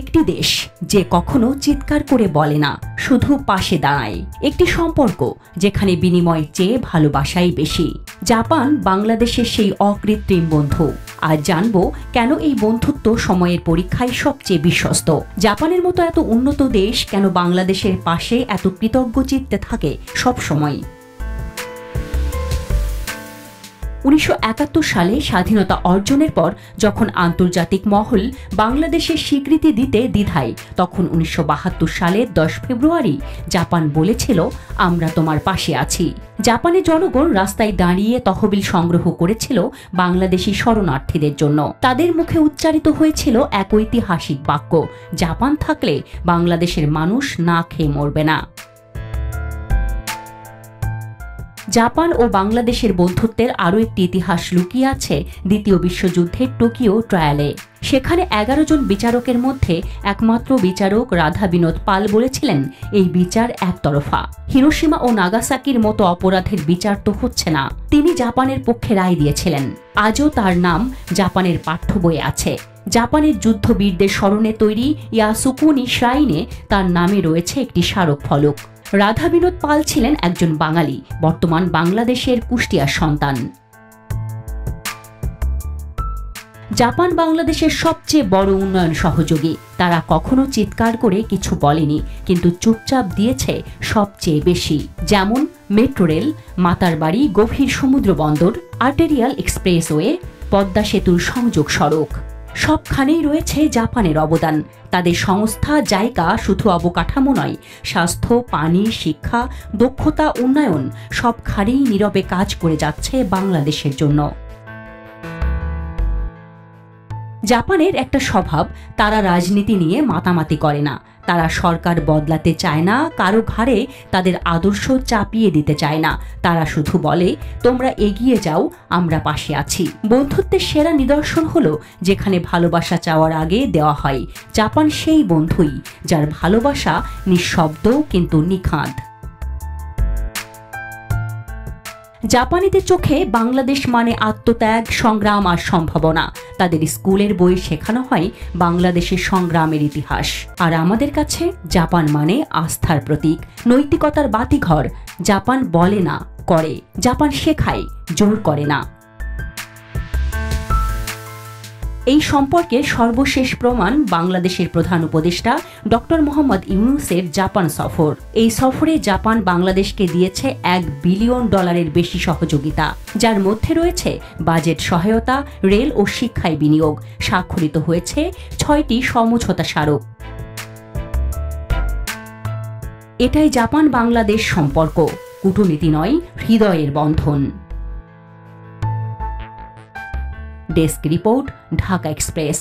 একটি দেশ যে কখনো চিৎকার করে বলে না, শুধু পাশে দাঁড়ায়। একটি সম্পর্ক যেখানে বিনিময়ের চেয়ে ভালোবাসাই বেশি। জাপান বাংলাদেশের সেই অকৃত্রিম বন্ধু। আর জানবো কেন এই বন্ধুত্ব সময়ের পরীক্ষায় সবচেয়ে বিশ্বস্ত। জাপানের মতো এত উন্নত দেশ কেন বাংলাদেশের পাশে এত কৃতজ্ঞ চিত্তে থাকে সব সময়। 1971 সালে স্বাধীনতা অর্জনের পর যখন আন্তর্জাতিক মহল বাংলাদেশের স্বীকৃতি দিতে দ্বিধায়, তখন 1972 সালের 10 ফেব্রুয়ারি জাপান বলেছিল, আমরা তোমার পাশে আছি। জাপানের জনগণ রাস্তায় দাঁড়িয়ে তহবিল সংগ্রহ করেছিল বাংলাদেশি শরণার্থীদের জন্য। তাদের মুখে উচ্চারিত হয়েছিল এক ঐতিহাসিক বাক্য, জাপান থাকলে বাংলাদেশের মানুষ না খেয়ে মরবে না। জাপান ও বাংলাদেশের বন্ধুত্বের আরও একটি ইতিহাস লুকিয়ে আছে দ্বিতীয় বিশ্বযুদ্ধের টোকিও ট্রায়ালে। সেখানে 11 জন বিচারকের মধ্যে একমাত্র বিচারক রাধা বিনোদ পাল বলেছিলেন, এই বিচার একতরফা। হিরোশিমা ও নাগাসাকির মতো অপরাধের বিচার তো হচ্ছে না। তিনি জাপানের পক্ষে রায় দিয়েছিলেন। আজও তার নাম জাপানের পাঠ্য বইয়ে আছে। জাপানের যুদ্ধবীরদের স্মরণে তৈরি ইয়াসুকুনি শ্রাইনে তার নামে রয়েছে একটি স্মারক ফলক। রাধা বিনোদ পাল ছিলেন একজন বাঙালি, বর্তমান বাংলাদেশের কুষ্টিয়ার সন্তান। জাপান বাংলাদেশের সবচেয়ে বড় উন্নয়ন সহযোগী। তারা কখনো চিৎকার করে কিছু বলেনি, কিন্তু চুপচাপ দিয়েছে সবচেয়ে বেশি। যেমন মেট্রো রেল, মাতারবাড়ি গভীর সমুদ্র বন্দর, আর্টেরিয়াল এক্সপ্রেসওয়ে, পদ্মা সেতুর সংযোগ সড়ক। সবখানেই রয়েছে জাপানের অবদান। তাদের সংস্থা জাইকা শুধু অবকাঠামো নয়, স্বাস্থ্য, পানি, শিক্ষা, দক্ষতা উন্নয়ন সবখানেই নীরবে কাজ করে যাচ্ছে বাংলাদেশের জন্য। জাপানের একটা স্বভাব, তারা রাজনীতি নিয়ে মাতামাতি করে না। তারা সরকার বদলাতে চায় না, কারো ঘাড়ে তাদের আদর্শ চাপিয়ে দিতে চায় না। তারা শুধু বলে, তোমরা এগিয়ে যাও, আমরা পাশে আছি। বন্ধুত্বের সেরা নিদর্শন হলো যেখানে ভালোবাসা চাওয়ার আগে দেওয়া হয়। জাপান সেই বন্ধুই যার ভালোবাসা নিঃশব্দ কিন্তু নিখাদ। জাপানিদের চোখে বাংলাদেশ মানে আত্মত্যাগ, সংগ্রাম আর সম্ভাবনা। তাদের স্কুলের বই শেখানো হয় বাংলাদেশের সংগ্রামের ইতিহাস। আর আমাদের কাছে জাপান মানে আস্থার প্রতীক, নৈতিকতার বাতিঘর। জাপান বলে না, করে। জাপান শেখায়, জোর করে না। এই সম্পর্কে সর্বশেষ প্রমাণ বাংলাদেশের প্রধান উপদেষ্টা ডক্টর মোহাম্মদ ইউনূসের জাপান সফর। এই সফরে জাপান বাংলাদেশকে দিয়েছে $1 বিলিয়ন বেশি সহযোগিতা, যার মধ্যে রয়েছে বাজেট সহায়তা, রেল ও শিক্ষায় বিনিয়োগ। স্বাক্ষরিত হয়েছে 6টি সমঝোতা স্মারক। এটাই জাপান বাংলাদেশ সম্পর্ক, কূটনীতি নয়, হৃদয়ের বন্ধন। Desk report, Dhaka express.